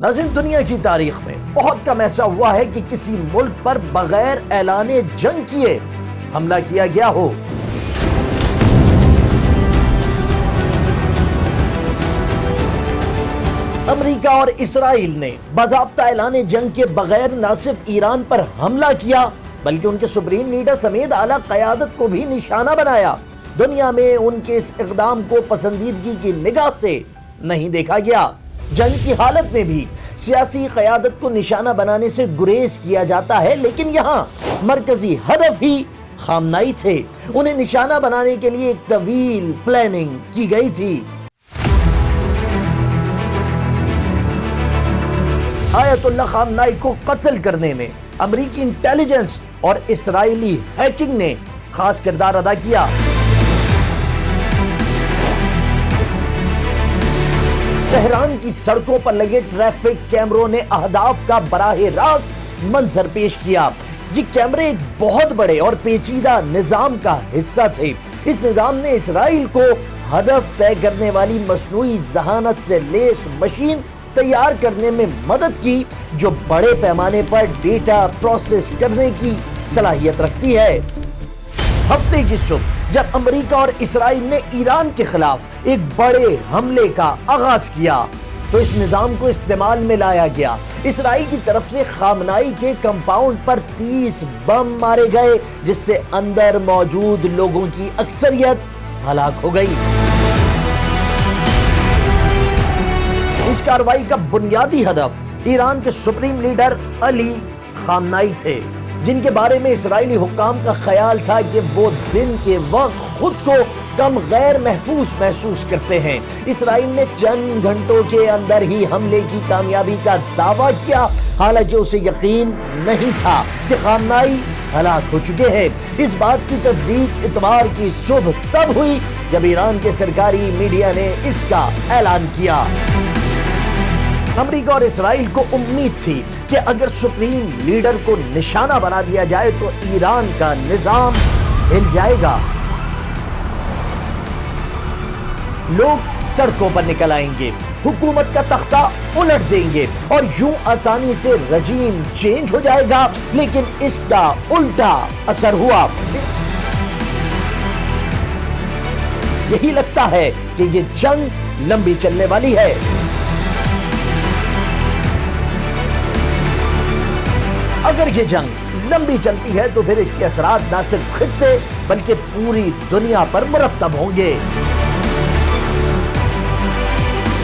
ناظرین، دنیا کی تاریخ میں بہت کم ایسا ہوا ہے کہ کسی ملک پر بغیر اعلان جنگ کیے حملہ کیا گیا ہو۔ امریکہ اور اسرائیل نے باضابطہ اعلان جنگ کے بغیر نہ صرف ایران پر حملہ کیا بلکہ ان کے سپریم لیڈر سمیت اعلیٰ قیادت کو بھی نشانہ بنایا۔ دنیا میں ان کے اس اقدام کو پسندیدگی کی نگاہ سے نہیں دیکھا گیا۔ جنگ کی حالت میں بھی سیاسی قیادت کو نشانہ بنانے سے گریز کیا جاتا ہے، لیکن یہاں مرکزی ہدف ہی خامنائی تھے۔ انہیں نشانہ بنانے کے لیے ایک طویل پلاننگ کی گئی تھی۔ آیت اللہ خامنائی کو قتل کرنے میں امریکی انٹیلیجنس اور اسرائیلی ہیکنگ نے خاص کردار ادا کیا۔ تہران کی سڑکوں پر لگے ٹریفک کیمروں نے اہداف کا براہ راست منظر پیش کیا۔ یہ کیمرے ایک بہت بڑے اور پیچیدہ نظام کا حصہ تھے۔ اس نظام نے اسرائیل کو ہدف طے کرنے والی مصنوعی ذہانت سے لیس مشین تیار کرنے میں مدد کی، جو بڑے پیمانے پر ڈیٹا پروسیس کرنے کی صلاحیت رکھتی ہے۔ ہفتے کی صبح جب امریکہ اور اسرائیل نے ایران کے خلاف ایک بڑے حملے کا آغاز کیا تو اس نظام کو استعمال میں لایا گیا۔ اسرائیل کی طرف سے خامنائی کے کمپاؤنڈ پر 30 بم مارے گئے، جس سے اندر موجود لوگوں کی اکثریت ہلاک ہو گئی۔ اس کارروائی کا بنیادی ہدف ایران کے سپریم لیڈر علی خامنائی تھے، جن کے بارے میں اسرائیلی حکام کا خیال تھا کہ وہ دن کے وقت خود کو کم غیر محفوظ محسوس کرتے ہیں۔ اسرائیل نے چند گھنٹوں کے اندر ہی حملے کی کامیابی کا دعویٰ کیا، حالانکہ اسے یقین نہیں تھا کہ خامنائی ہلاک ہو چکے ہیں۔ اس بات کی تصدیق اتوار کی صبح تب ہوئی جب ایران کے سرکاری میڈیا نے اس کا اعلان کیا۔ امریکہ اور اسرائیل کو امید تھی کہ اگر سپریم لیڈر کو نشانہ بنا دیا جائے تو ایران کا نظام ہل جائے گا، لوگ سڑکوں پر نکل آئیں گے، حکومت کا تختہ الٹ دیں گے اور یوں آسانی سے رجیم چینج ہو جائے گا، لیکن اس کا الٹا اثر ہوا۔ یہی لگتا ہے کہ یہ جنگ لمبی چلنے والی ہے۔ اگر یہ جنگ لمبی چلتی ہے تو پھر اس کے اثرات نہ صرف خطے بلکہ پوری دنیا پر مرتب ہوں گے۔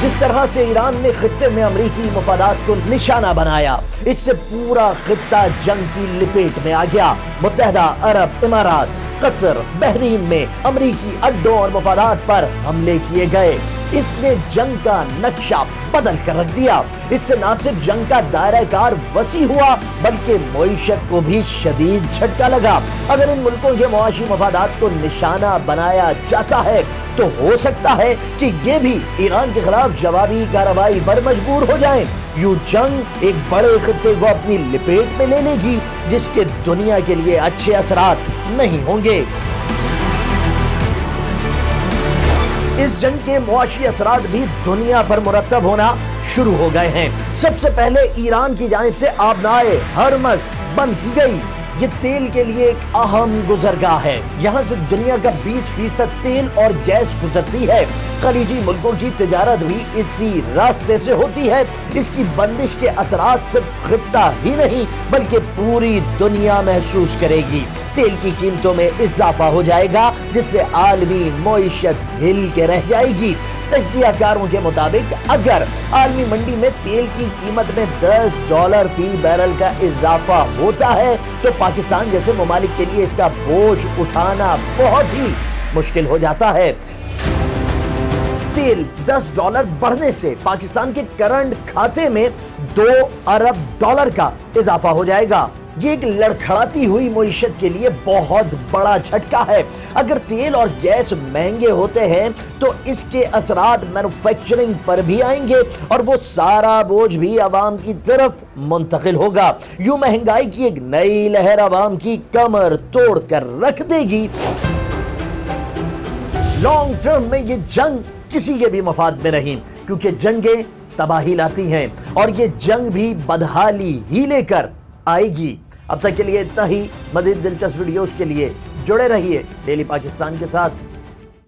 جس طرح سے ایران نے خطے میں امریکی مفادات کو نشانہ بنایا، اس سے پورا خطہ جنگ کی لپیٹ میں آ گیا۔ متحدہ عرب امارات، قطر، بحرین میں امریکی اڈوں اور مفادات پر حملے کیے گئے۔ اس نے جنگ کا نقشہ بدل کر رکھ دیا۔ اس سے نہ صرف جنگ کا دائرہ کار وسیع ہوا بلکہ معیشت کو بھی شدید جھٹکا لگا۔ اگر ان ملکوں کے معاشی مفادات کو نشانہ بنایا جاتا ہے تو ہو سکتا ہے کہ یہ بھی ایران کے خلاف جوابی کارروائی پر مجبور ہو جائیں۔ یوں جنگ ایک بڑے خطے کو اپنی لپیٹ میں لے لے گی جس کے دنیا کے لیے اچھے اثرات نہیں ہوں گے۔ اس جنگ کے معاشی اثرات بھی دنیا پر مرتب ہونا شروع ہو گئے ہیں۔ سب سے پہلے ایران کی جانب سے آبنائے ہرمز بند کی گئی۔ یہ تیل کے لیے ایک اہم گزرگاہ ہے۔ یہاں سے دنیا کا 20% تیل اور گیس گزرتی ہے۔ خلیجی ملکوں کی تجارت بھی اسی راستے سے ہوتی ہے۔ اس کی بندش کے اثرات صرف خطہ ہی نہیں بلکہ پوری دنیا محسوس کرے گی۔ تیل کی قیمتوں میں اضافہ ہو جائے گا جس سے عالمی معیشت ہل کے رہ جائے گی۔ تجزیہ کاروں کے مطابق اگر عالمی منڈی میں تیل کی قیمت میں $10 فی بیرل کا اضافہ ہوتا ہے تو پاکستان جیسے ممالک کے لیے اس کا بوجھ اٹھانا بہت ہی مشکل ہو جاتا ہے۔ تیل $10 بڑھنے سے پاکستان کے کرنٹ کھاتے میں $2 ارب کا اضافہ ہو جائے گا۔ یہ ایک لڑکھڑاتی ہوئی معیشت کے لیے بہت بڑا جھٹکا ہے۔ اگر تیل اور گیس مہنگے ہوتے ہیں تو اس کے اثرات مینوفیکچرنگ پر بھی آئیں گے اور وہ سارا بوجھ بھی عوام کی طرف منتقل ہوگا۔ یوں مہنگائی کی ایک نئی لہر عوام کی کمر توڑ کر رکھ دے گی۔ لانگ ٹرم میں یہ جنگ کسی کے بھی مفاد میں نہیں، کیونکہ جنگیں تباہی لاتی ہیں اور یہ جنگ بھی بدحالی ہی لے کر آئے گی۔ اب تک کے لیے اتنا ہی، مزید دلچسپ ویڈیوز کے لیے جڑے رہیے ڈیلی پاکستان کے ساتھ۔